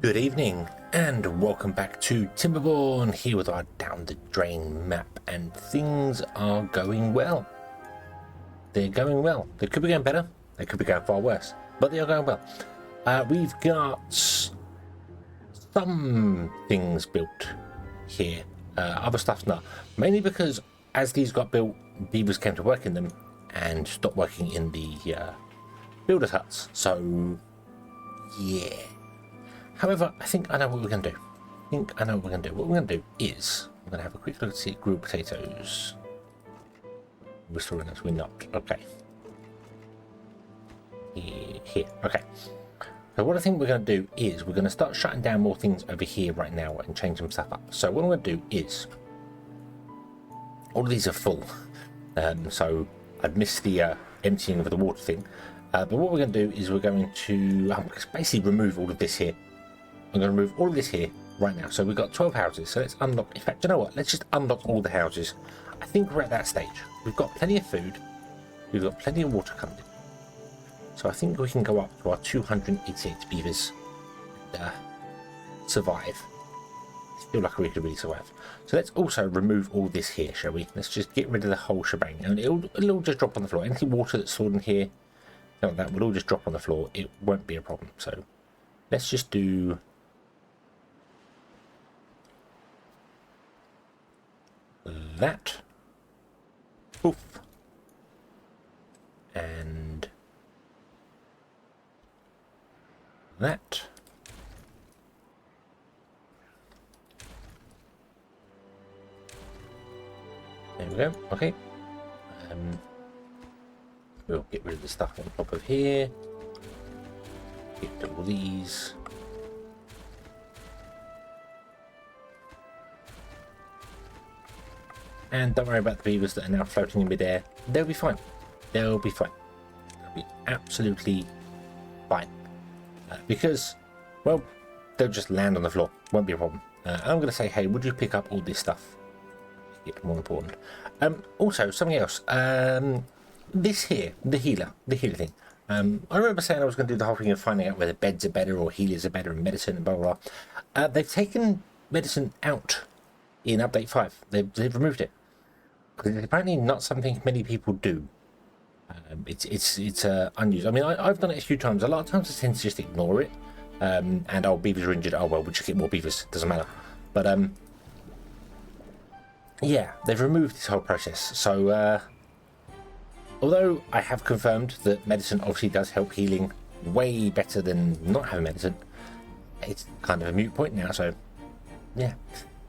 Good evening and welcome back to Timberborn, here with our down the drain map, and things are going well. They're going well. They could be going better, they could be going far worse, but they are going well. We've got some things built here, other stuff's not. Mainly because as these got built, beavers came to work in them and stopped working in the builders' huts, so yeah. However, I think I know what we're going to do. What we're going to do is, I'm going to have a quick look at see grilled potatoes. We're storing those, we're not. Okay. Here. Okay. So what I think we're going to do is, we're going to start shutting down more things over here right now and change some stuff up. So what I'm going to do is, all of these are full. So I've missed the emptying of the water thing. But what we're going to do is we're going to basically remove all of this here. I'm going to remove all of this here right now. So we've got 12 houses. So let's unlock. In fact, you know what? Let's just unlock all the houses. I think we're at that stage. We've got plenty of food. We've got plenty of water coming in. So I think we can go up to our 288 beavers and survive. I feel like we could really survive. So let's also remove all this here, shall we? Let's just get rid of the whole shebang. And it'll all just drop on the floor. Anything water that's stored in here, that will all just drop on the floor. It won't be a problem. So let's just do that. Poof. And that. There we go. Okay. We'll get rid of the stuff on top of here. Get rid of all these. And don't worry about the beavers that are now floating in midair. They'll be fine. They'll be fine. They'll be absolutely fine. Because, well, they'll just land on the floor. Won't be a problem. I'm going to say, hey, would you pick up all this stuff? It's more important. Also, something else. This here, the healer thing. I remember saying I was going to do the whole thing of finding out whether beds are better or healers are better and medicine and blah, blah, blah. They've taken medicine out in update 5. They've removed it. Because it's apparently not something many people do. It's unused. I mean, I've done it a few times. A lot of times I tend to just ignore it. And, oh, beavers are injured. Oh, well, we'll just get more beavers. Doesn't matter. But, yeah, they've removed this whole process. So, although I have confirmed that medicine obviously does help healing way better than not having medicine, it's kind of a moot point now, so, yeah.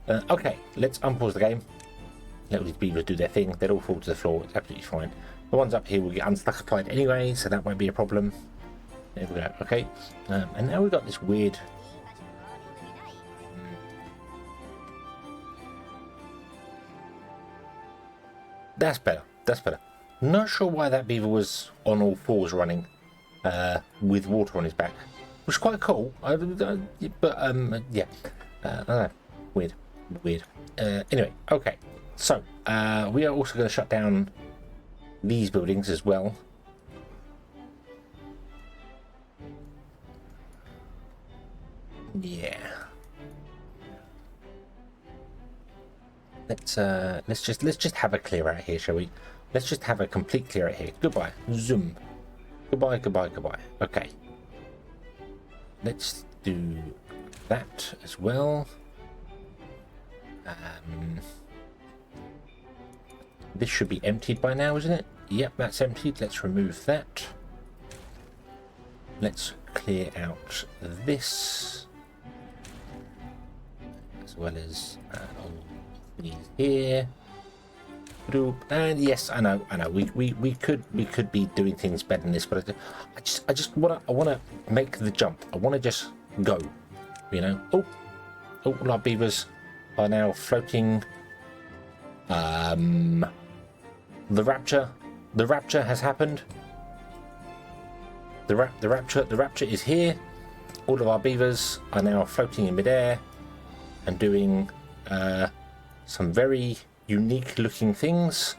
Okay, let's unpause the game. Let all these beavers do their thing. They'll all fall to the floor. It's absolutely fine. The ones up here will get unstuckified anyway, so that won't be a problem. There we go. Okay. And now we've got this weird... That's better. That's better. Not sure why that beaver was on all fours running with water on his back. Which is quite cool. But, yeah. I don't know. Weird. Anyway, okay. So, we are also going to shut down these buildings as well. Yeah. Let's just have a clear out here, shall we? Let's just have a complete clear out here. Goodbye. Zoom. Goodbye. Okay. Let's do that as well. This should be emptied by now, isn't it? Yep, that's emptied. Let's remove that. Let's clear out this, as well as all these here. And yes, I know. We could be doing things better than this, but I just wanna make the jump. I wanna just go. You know. Oh, all our beavers are now floating. The rapture has happened. The rapture is here. All of our beavers are now floating in midair and doing some very unique looking things.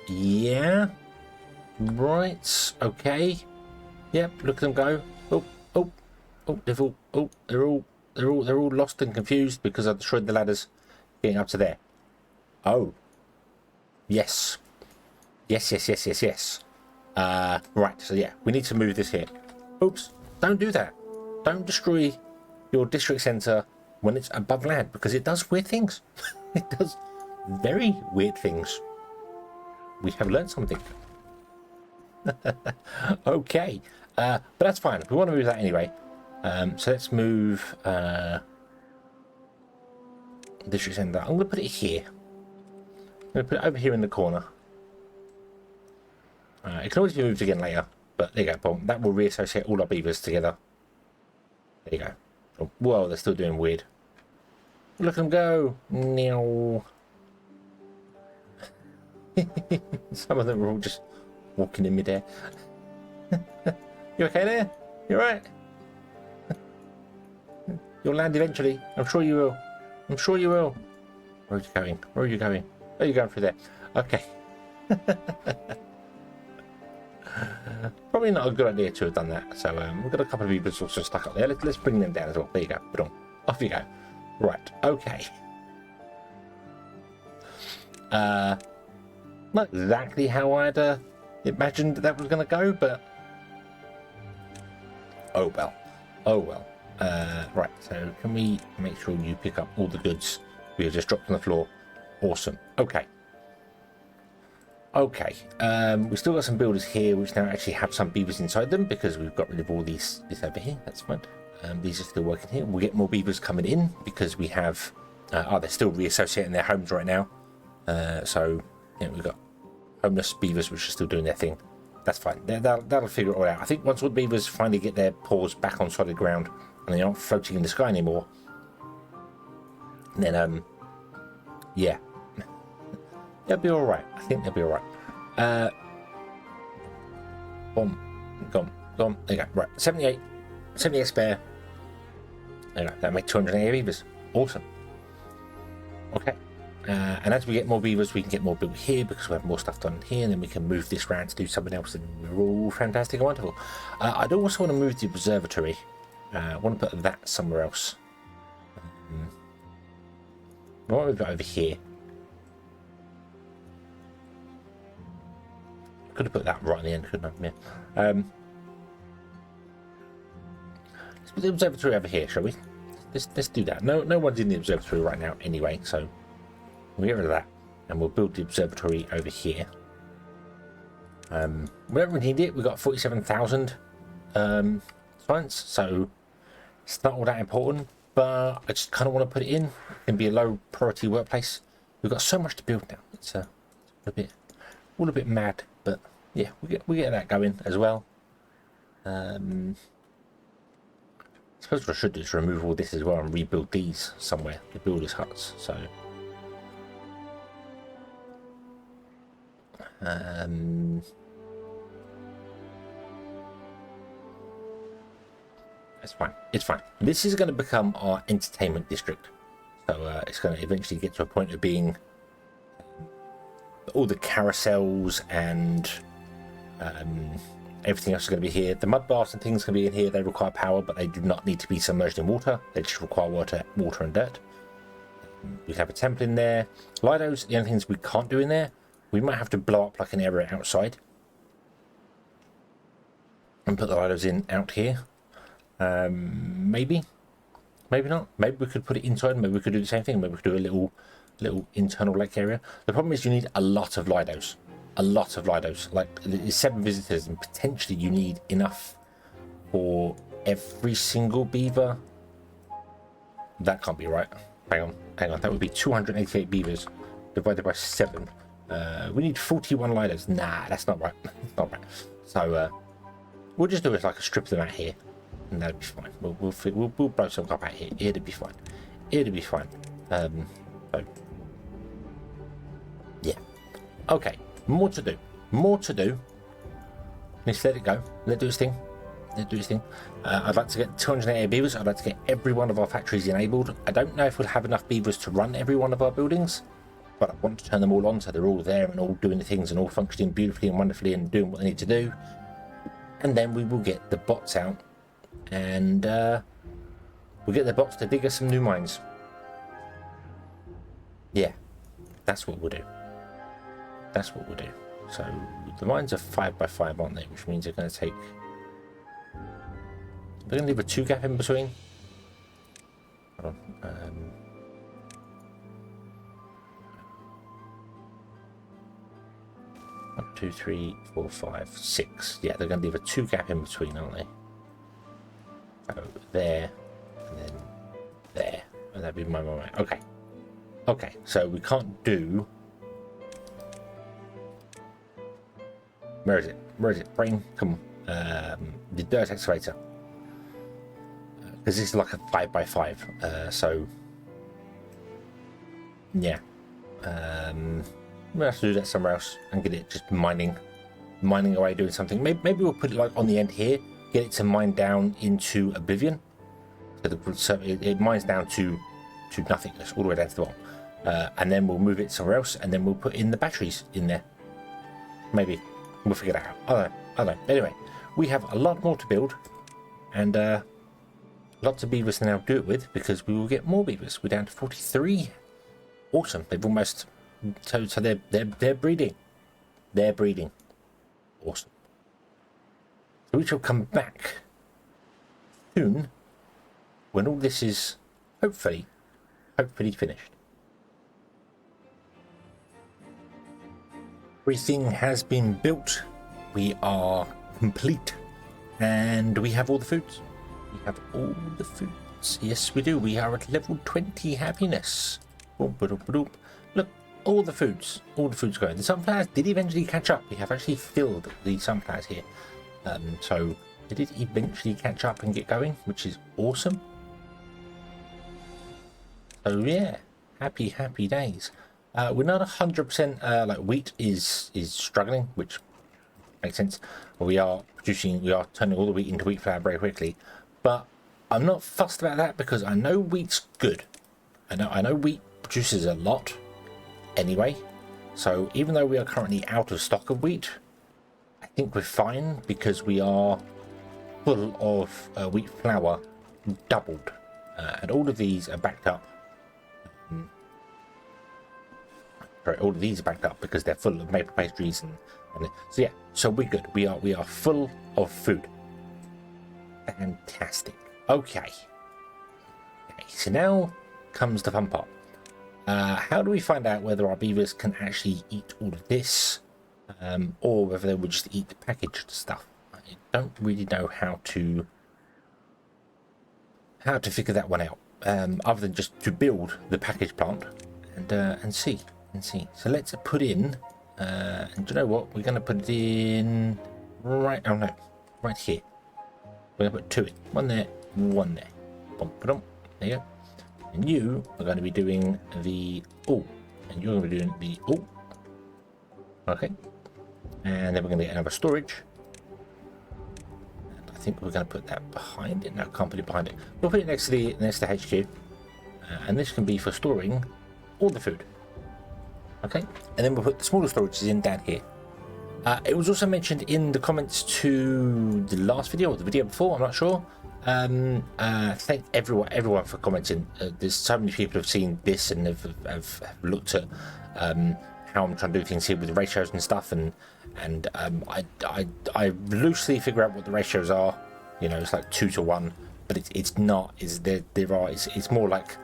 Yeah. Right, okay. Yep, look at them go. They're all lost and confused because I destroyed the ladders getting up to there. Oh. Yes. Yes. Right, so yeah, we need to move this here. Oops, don't do that. Don't destroy your district centre when it's above land, because it does weird things. It does very weird things. We have learned something. Okay, but that's fine. We want to move that anyway. So let's move district centre. I'm going to put it here. I'm going to put it over here in the corner. It can always be moved again later, but there you go. Boom. That will reassociate all our beavers together. There you go. Oh, whoa, they're still doing weird. Look at them go. Meow. Some of them are all just walking in midair. You okay there? You alright? You'll land eventually. I'm sure you will. I'm sure you will. Where are you going? Where are you going? Oh, you're going through there. Okay. Probably not a good idea to have done that. So we've got a couple of beavers also stuck up there. Let's bring them down as well. There you go. Put on. Off you go. Right. Okay. Not exactly how I'd imagined that was going to go, but oh well. Oh well. Right. So can we make sure you pick up all the goods we have just dropped on the floor? Awesome. Okay. Okay, we still got some builders here which now actually have some beavers inside them because we've got rid of all this over here. That's fine. These are still working here. We'll get more beavers coming in because we have they're still reassociating their homes right now. So yeah, we've got homeless beavers which are still doing their thing. That's fine. That'll figure it all out. I think once all the beavers finally get their paws back on solid ground and they're not floating in the sky anymore, then yeah, they'll be all right. I think they'll be all right. Gone. There you go. Right, 78 spare. There you go. That makes 280 beavers. Awesome. Okay. And as we get more beavers, we can get more built here because we have more stuff done here, and then we can move this around to do something else, and we're all fantastic and wonderful. I'd also want to move the observatory. I want to put that somewhere else. I want to move it over here. Could have put that right at the end, couldn't I? Yeah. Let's put the observatory over here, shall we? Let's do that. No one's in the observatory right now anyway, so we'll get rid of that, and we'll build the observatory over here. Whenever we need it, we've got 47,000 science, so it's not all that important, but I just kind of want to put it in. It can be a low priority workplace. We've got so much to build now. It's all a bit mad, but yeah, we get that going as well. I suppose what I should do is remove all this as well and rebuild these somewhere, the builders' huts. So it's fine. It's fine. This is going to become our entertainment district. So it's going to eventually get to a point of being all the carousels and everything else is going to be here. The mud baths and things can be in here. They require power, but they do not need to be submerged in water. They just require water and dirt. We have a temple in there. Lidos, the only things we can't do in there, we might have to blow up like an area outside and put the Lidos in out here. Maybe not. Maybe we could put it inside. Maybe we could do the same thing. Maybe we could do a little internal lake area. The problem is you need a lot of Lidos. Like there's 7 visitors, and potentially you need enough for every single beaver. That can't be right. Hang on. That would be 288 beavers divided by 7. We need 41 Lidos. Nah, that's not right. So we'll just do it like a strip of them out here, and that'll be fine. We'll blow some up out here. It'll be fine. So yeah. Okay. More to do. Let's let it go. Let it do its thing. I'd like to get 280 beavers. I'd like to get every one of our factories enabled. I don't know if we'll have enough beavers to run every one of our buildings. but I want to turn them all on so they're all there and all doing the things and all functioning beautifully and wonderfully and doing what they need to do. And then we will get the bots out, and we'll get the bots to dig us some new mines. Yeah, that's what we'll do. That's what we'll do. So the mines are 5x5, aren't they? Which means they're going to take... We're going to leave a 2 gap in between. Hold on. 1, 2, 3, 4, 5, 6. Yeah, they're going to leave a 2 gap in between, aren't they? So there, and then there. And that'd be my. Okay. Okay, so we can't do... Where is it? Where is it? Brain, come on. The dirt excavator. Because this is like a 5x5. So... Yeah. We'll have to do that somewhere else and get it just mining away, doing something. Maybe we'll put it like on the end here, get it to mine down into Oblivion. So it mines down to nothingness, all the way down to the bottom. And then we'll move it somewhere else, and then we'll put in the batteries in there. Maybe. We'll figure that out. I don't know. Anyway, we have a lot more to build, and lots of beavers to now do it with, because we will get more beavers. We're down to 43. Awesome. They've almost... So they're breeding. They're breeding. Awesome. So we shall come back soon when all this is hopefully finished. Everything has been built. We are complete, and we have all the foods. We have all the foods. Yes, we do. We are at level 20 happiness. Look. All the foods going. The sunflowers did eventually catch up. We have actually filled the sunflowers here. So they did eventually catch up and get going, which is awesome. So yeah, happy days. We're not 100% like wheat is struggling, which makes sense. We are turning all the wheat into wheat flour very quickly. But I'm not fussed about that because I know wheat's good. I know wheat produces a lot. Anyway, so even though we are currently out of stock of wheat, I think we're fine because we are full of wheat flour doubled, and all of these are backed up. Sorry, all of these are backed up because they're full of maple pastries and so yeah, so we're good. We are full of food. Fantastic. Okay, so now comes the fun part. How do we find out whether our beavers can actually eat all of this, or whether they would just eat the packaged stuff? I don't really know how to figure that one out, other than just to build the package plant and see. So let's put in, and do you know what? We're going to put it in right. Oh no, right here. We're going to put 2 in. 1 there, 1 there. There you go. And you are going to be doing the and you're going to be doing the okay, and then we're going to get another storage, and I think we're going to put that behind it. No, can't put it behind it. We'll put it next to the HQ, and this can be for storing all the food. Okay, and then we'll put the smaller storages in down here. It was also mentioned in the comments to the last video or the video before, I'm not sure. Thank everyone for commenting. There's so many people have seen this and have looked at how I'm trying to do things here with the ratios and stuff, and I loosely figure out what the ratios are. You know, it's like 2 to 1, but it's not. It's more like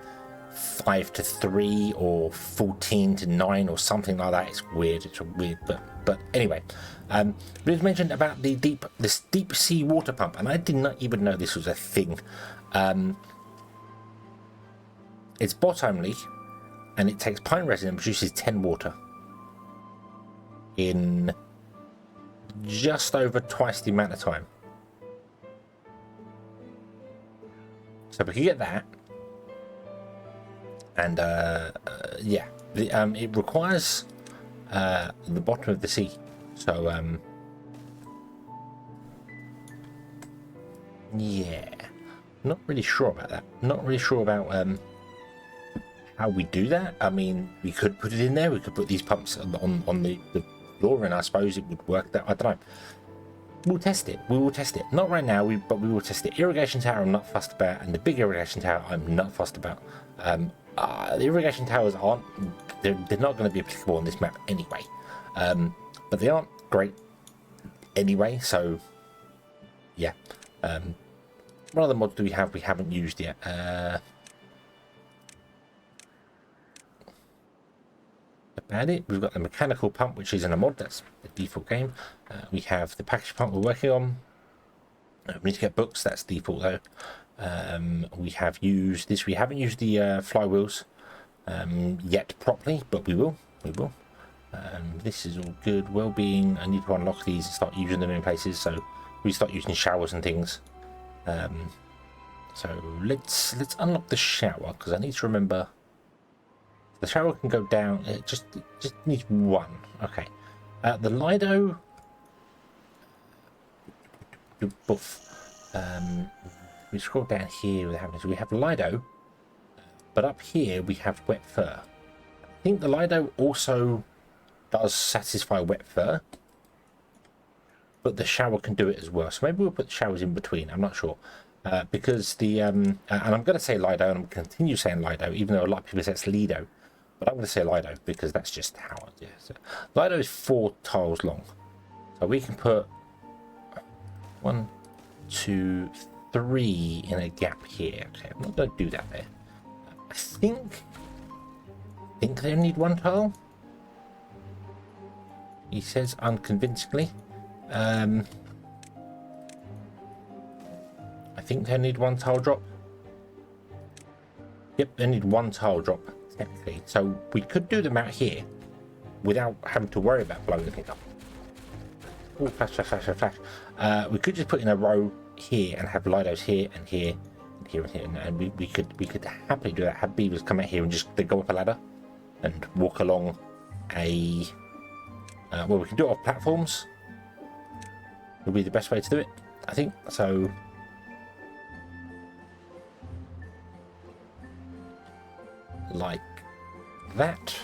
5 to 3 or 14 to 9 or something like that. It's weird. It's weird, but anyway. It was mentioned about this deep sea water pump, and I did not even know this was a thing. It's bot only, and it takes pine resin and produces 10 water in just over twice the amount of time. So we can get that, and yeah, it requires the bottom of the sea. So yeah, not really sure about that. Not really sure about how we do that. I mean, we could put it in there. We could put these pumps on the floor, and I suppose it would work. That I don't know. We'll test it. We will test it. Not right now, but we will test it. Irrigation tower, I'm not fussed about, and the big irrigation tower, I'm not fussed about. The irrigation towers aren't. They're not going to be applicable on this map anyway. But they aren't great anyway. So, yeah. What other mods do we have? We haven't used yet. About it, we've got the mechanical pump, which isn't a mod. That's the default game. We have the package pump we're working on. We need to get books. That's default though. We have used this. We haven't used the flywheels yet properly, but we will. We will. This is all good. Well-being. I need to unlock these and start using them in places. So we start using showers and things. So let's unlock the shower, because I need to remember. The shower can go down. It just needs one. Okay. The Lido. We scroll down here. So we have Lido, but up here we have wet fur. I think the Lido also does satisfy wet fur, but the shower can do it as well. So maybe we'll put the showers in between. I'm not sure. Because the and I'm going to say Lido, and I'm going to continue saying Lido, even though a lot of people say it's Lido. But I'm going to say Lido because that's just how it is. So Lido is 4 tiles long. So we can put 1, 2, 3 in a gap here. Okay, I'm not going to do that there. I think they need 1 tile. He says unconvincingly. I think they need 1 tile drop. Yep, they need 1 tile drop. Technically, so we could do them out here without having to worry about blowing anything up. Oh, flash, flash, flash, flash, flash. We could just put in a row here and have Lidos here and here and here and here, and we could happily do that. Have Beavers come out here and just they go up a ladder and walk along a. Well, we can do it off platforms. Would be the best way to do it, I think. So. Like that.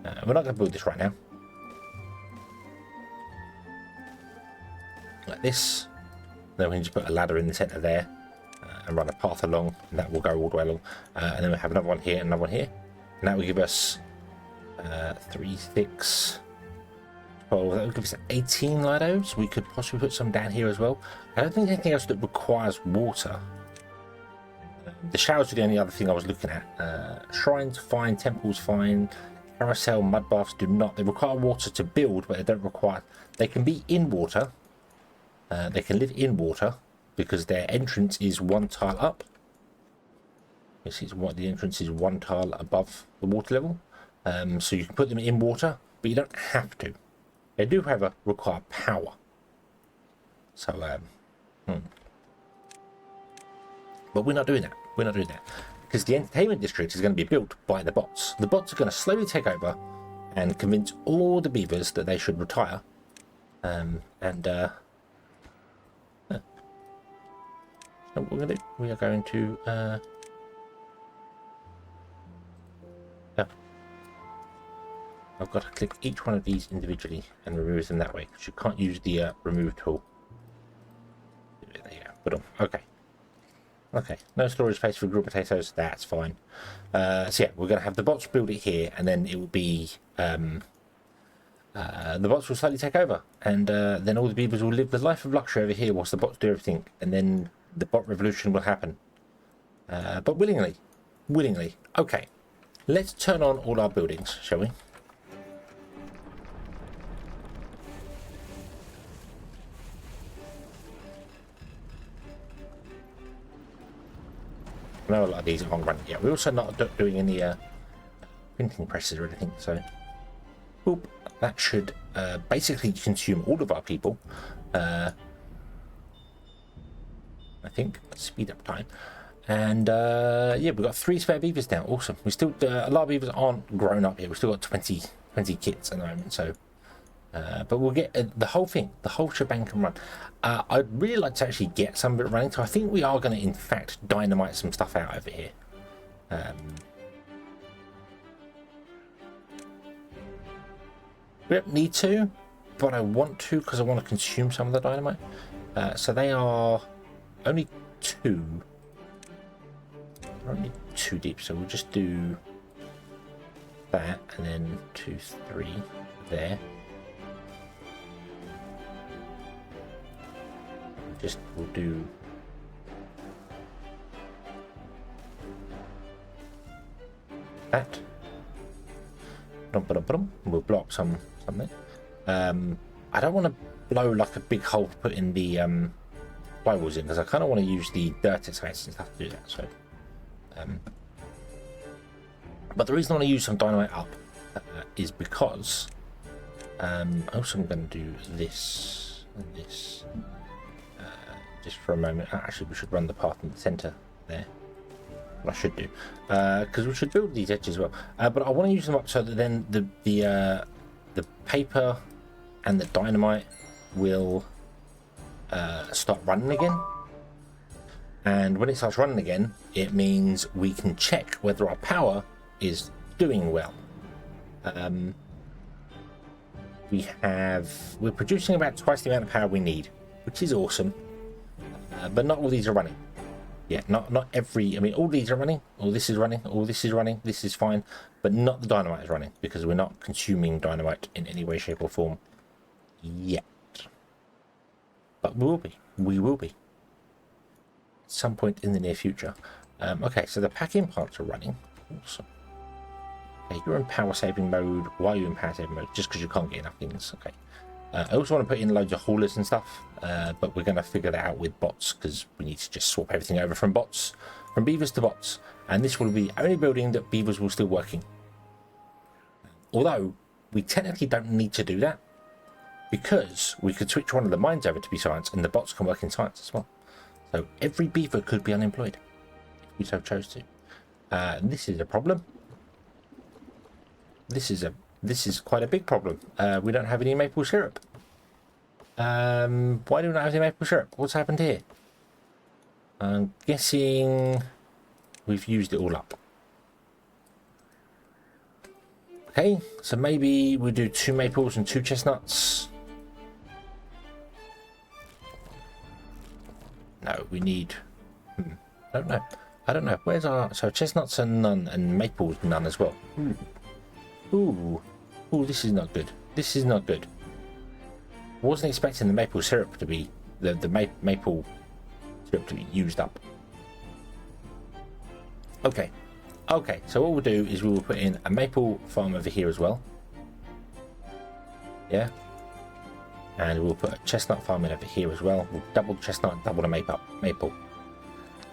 We're not going to build this right now. Like this. Then we can just put a ladder in the center there and run a path along, and that will go all the way along. And then we have another one here and another one here, and that will give us 3, 6, 12. That will give us 18 Lidos. We could possibly put some down here as well. I don't think anything else that requires water. The showers are the only other thing I was looking at. Shrines fine, temples fine, carousel, mud baths do not. They require water to build, but they don't require. They can be in water. They can live in water because their entrance is 1 tile up. This is what the entrance is 1 tile above the water level. So you can put them in water, but you don't have to. They do, however, require power. So, but we're not doing that. We're not doing that because the entertainment district is going to be built by the bots. The bots are going to slowly take over and convince all the beavers that they should retire. So what we're going to do? We are going to. I've got to click each one of these individually and remove them that way because you can't use the remove tool. There you go. Put on. Okay. Okay, no storage space for grilled potatoes, that's fine. So yeah, we're going to have the bots build it here, and then it will be, the bots will slightly take over, and then all the beavers will live the life of luxury over here whilst the bots do everything, and then the bot revolution will happen. But willingly. Okay, let's turn on all our buildings, shall we? I know a lot of these are long run. Yeah, we're also not doing any printing presses or anything, so boop, that should basically consume all of our people. I think speed up time, and yeah, we've got 3 spare beavers now. Awesome. We still a lot of beavers aren't grown up yet. We've still got 20 kits at the moment, so. But we'll get the whole thing, the whole shebang can run. I'd really like to actually get some of it running, so I think we are going to, in fact, dynamite some stuff out over here. We don't need to, but I want to because I want to consume some of the dynamite. So they are only two. Only two deep, so we'll just do that and then 2, 3 there. We'll do that. We'll block something. I don't want to blow like a big hole to put in the flywheels in because I kind of want to use the dirt space and stuff to do that. So, but the reason I want to use some dynamite up is because also I'm going to do this and this. Just for a moment. Actually, we should run the path in the center there. What I should do, because we should build these edges as well. But I want to use them up so that then the paper and the dynamite will start running again. And when it starts running again, it means we can check whether our power is doing well. We're producing about twice the amount of power we need, which is awesome. But not all these are running. Yeah, not every. I mean, all these are running. All this is running. All this is running. This is fine, but not the dynamite is running because we're not consuming dynamite in any way, shape, or form yet. But we will be. We will be. At some point in the near future. Okay, so the packing plants are running. Awesome. Okay, you're in power saving mode. Why are you in power saving mode? Just because you can't get enough things. Okay. I also want to put in loads of haulers and stuff, but we're going to figure that out with bots because we need to just swap everything over from beavers to bots. And this will be the only building that beavers will still working. Although we technically don't need to do that because we could switch one of the mines over to be science and the bots can work in science as well. So every beaver could be unemployed if we so chose to. This is a problem. This is quite a big problem. We don't have any maple syrup. Why do we not have any maple syrup? What's happened here? I'm guessing we've used it all up. Okay, so maybe we do 2 maples and 2 chestnuts. No, we need... I don't know. Where's our... So chestnuts are none and maples none as well. Ooh, this is not good. This is not good. I wasn't expecting the maple syrup to be the maple syrup to be used up. Okay, so what we'll do is we will put in a maple farm over here as well. Yeah, and we'll put a chestnut farm in over here as well. We'll double chestnut, double the maple,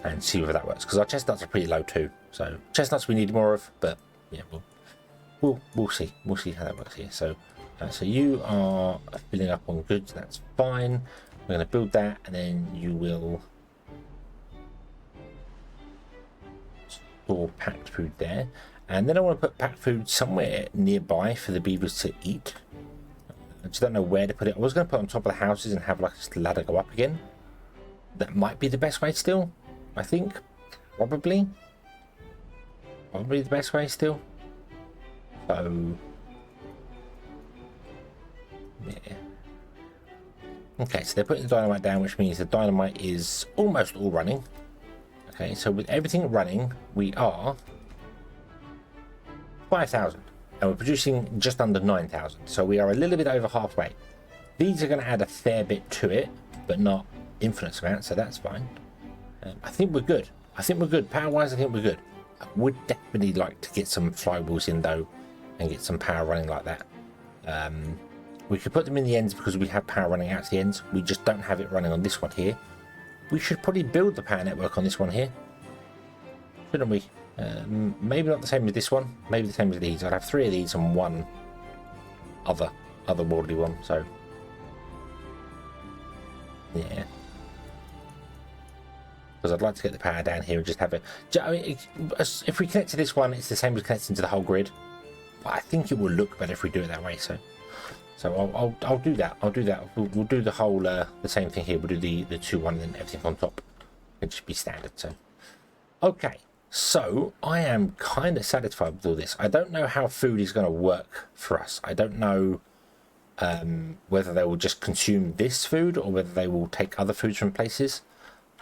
and see whether that works. Because our chestnuts are pretty low too. So chestnuts we need more of, but yeah, we'll see. We'll see how that works here. So you are filling up on goods. That's fine. We're going to build that, and then you will store packed food there. And then I want to put packed food somewhere nearby for the beavers to eat. I just don't know where to put it. I was going to put it on top of the houses and have like a ladder go up again. That might be the best way still. I think probably the best way still. So yeah. Okay, so they're putting the dynamite down, which means the dynamite is almost all running. Okay, so with everything running, we are 5,000, and we're producing just under 9,000. So we are a little bit over halfway. These are going to add a fair bit to it, but not infinite amount, so that's fine. I think we're good. Power-wise, I think we're good. I would definitely like to get some flywheels in though, and get some power running like that. We could put them in the ends because we have power running out to the ends. We just don't have it running on this one here. We should probably build the power network on this one here, shouldn't we? Maybe not the same as this one. Maybe the same as these. I'd have 3 of these and 1 otherworldly one. So yeah, because I'd like to get the power down here and just have it. I mean, if we connect to this one, it's the same as connecting to the whole grid. But I think it will look better if we do it that way. So I'll do that. We'll do the whole the same thing here. We'll do the 2-1 and then everything on top. It'll just be standard. So okay. So I am kind of satisfied with all this. I don't know how food is going to work for us. I don't know whether they will just consume this food or whether they will take other foods from places.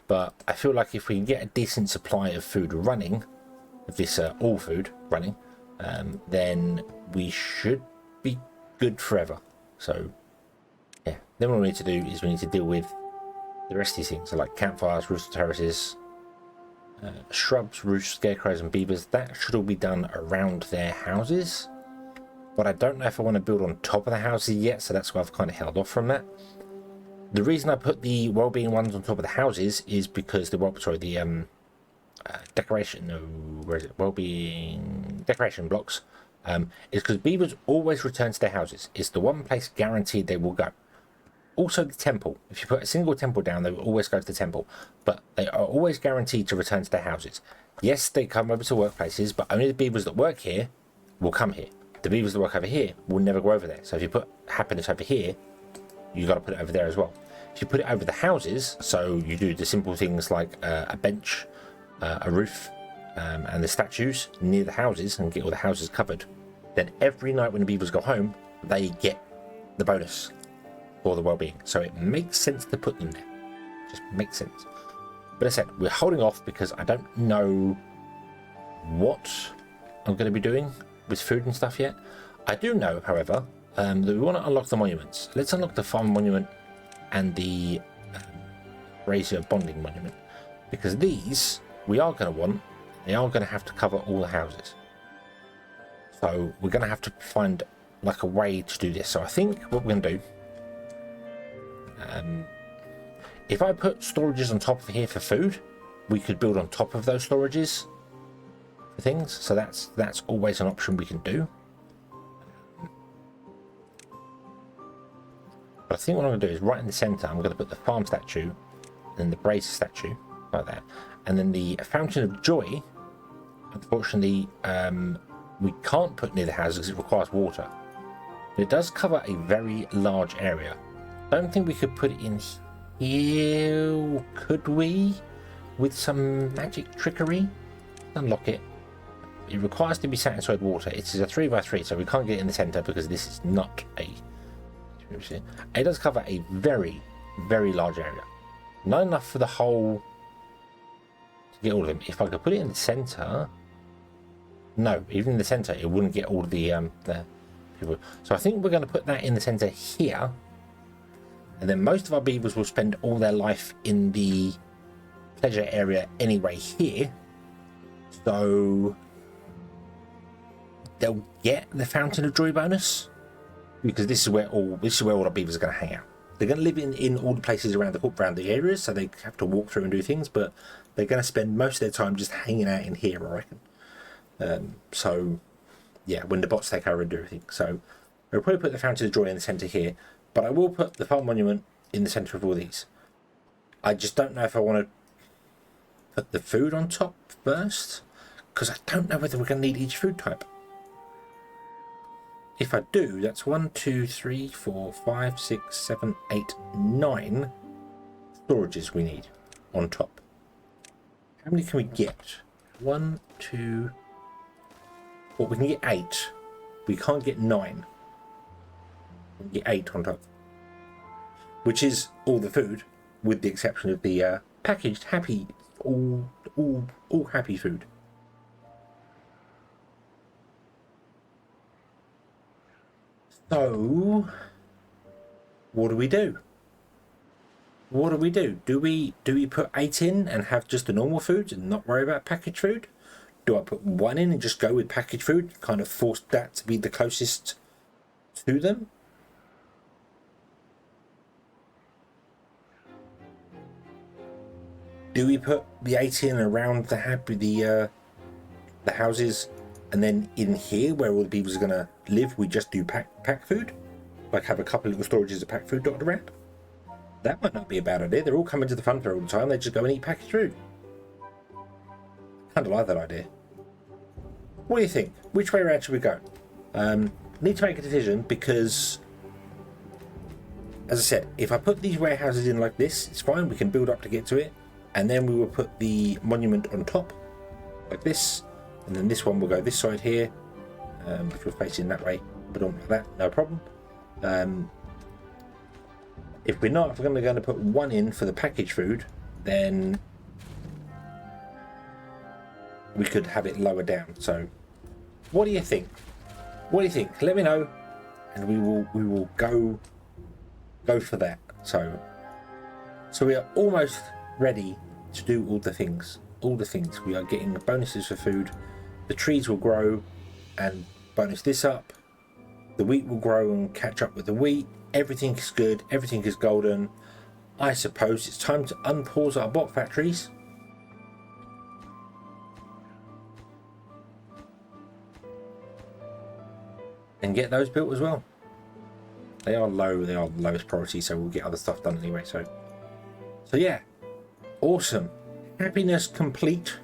But I feel like if we can get a decent supply of food running, this all food running, then we should be good forever. So yeah, then what we need to do is we need to deal with the rest of these things, so like campfires, rooster terraces, shrubs, roofs, scarecrows and beavers. That should all be done around their houses, but I don't know if I want to build on top of the houses yet, so that's why I've kind of held off from that. The reason I put the well-being ones on top of the houses is because the decoration, no, where is it? Well-being decoration blocks, is because beavers always return to their houses. It's the one place guaranteed they will go. Also the temple. If you put a single temple down, they will always go to the temple, but they are always guaranteed to return to their houses. Yes, they come over to workplaces, but only the beavers that work here will come here. The beavers that work over here will never go over there. So if you put happiness over here, you got to put it over there as well. If you put it over the houses, so you do the simple things like a bench, a roof, and the statues near the houses, and get all the houses covered, then every night when the beavers go home, they get the bonus for the well-being. So it makes sense to put them there. Just makes sense. But as I said, we're holding off because I don't know what I'm going to be doing with food and stuff yet. I do know, however, that we want to unlock the monuments. Let's unlock the farm monument and the brazier bonding monument, because these we are going to want. They are going to have to cover all the houses, so we're going to have to find like a way to do this. So I think what we're going to do, if I put storages on top of here for food, we could build on top of those storages for things. So that's always an option we can do. But I think what I'm going to do is right in the center, I'm going to put the farm statue, and then the brazier statue, like that. And then the fountain of joy, unfortunately, we can't put near the houses because it requires water. But it does cover a very large area. I don't think we could put it in here, could we? With some magic trickery? Unlock it. It requires to be sat inside water. It is a 3x3, so we can't get it in the center because this is not a... It does cover a very, very large area. Not enough for the whole to get all of them. If I could put it in the center, no, even in the center, it wouldn't get all of the people. So I think we're going to put that in the center here, and then most of our beavers will spend all their life in the pleasure area anyway here. So they'll get the Fountain of Joy bonus, because this is where all our beavers are going to hang out. They're going to live in all the places around the areas, so they have to walk through and do things, but they're going to spend most of their time just hanging out in here, I reckon. So yeah, when the bots take over and do everything. So I'll probably put the Fountain of Joy in the center here, but I will put the farm monument in the center of all these. I just don't know if I want to put the food on top first, because I don't know whether we're going to need each food type. If I do, that's 1, 2, 3, 4, 5, 6, 7, 8, 9 storages we need on top. How many can we get? 1, 2... Well, we can get 8. We can't get 9. We can get 8 on top. Which is all the food, with the exception of the packaged happy, all happy food. So, what do we do? What do we do? Do we put 8 in and have just the normal foods and not worry about packaged food? Do I put 1 in and just go with packaged food? Kind of force that to be the closest to them? Do we put the 8 in around the houses, and then in here where all the beavers are going to live, we just do pack food? Like have a couple of little storages of pack food dotted around? That might not be a bad idea. They're all coming to the fun fair all the time. They just go and eat packaged food. Kind of like that idea. What do you think? Which way around should we go? Need to make a decision, because, as I said, if I put these warehouses in like this, it's fine. We can build up to get to it. And then we will put the monument on top, like this. And then this one will go this side here, which we're facing that way. But on that, no problem. If we're going to put one in for the packaged food, then we could have it lower down. So what do you think? What do you think? Let me know, and we will go for that. So we are almost ready to do all the things. We are getting bonuses for food. The trees will grow and bonus this up. The wheat will grow and catch up with the wheat. Everything is good. Everything is golden. I suppose it's time to unpause our bot factories. And get those built as well. They are low. They are the lowest priority, so we'll get other stuff done anyway. So yeah. Awesome. Happiness complete.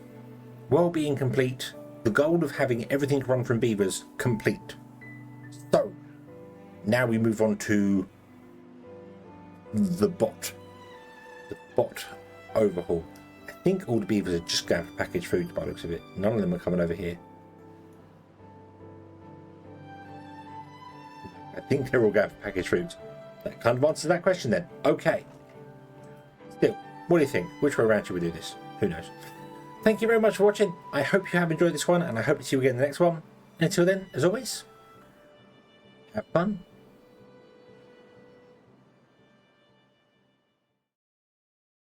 Well-being complete. The goal of having everything run from Beavers complete. So now we move on to the bot overhaul. I think all the Beavers are just going for packaged food by the looks of it. None of them are coming over here. I think they're all going for packaged foods. That kind of answers that question then. Okay. Still, what do you think? Which way around should we do this? Who knows? Thank you very much for watching. I hope you have enjoyed this one, and I hope to see you again in the next one. Until then, as always, have fun.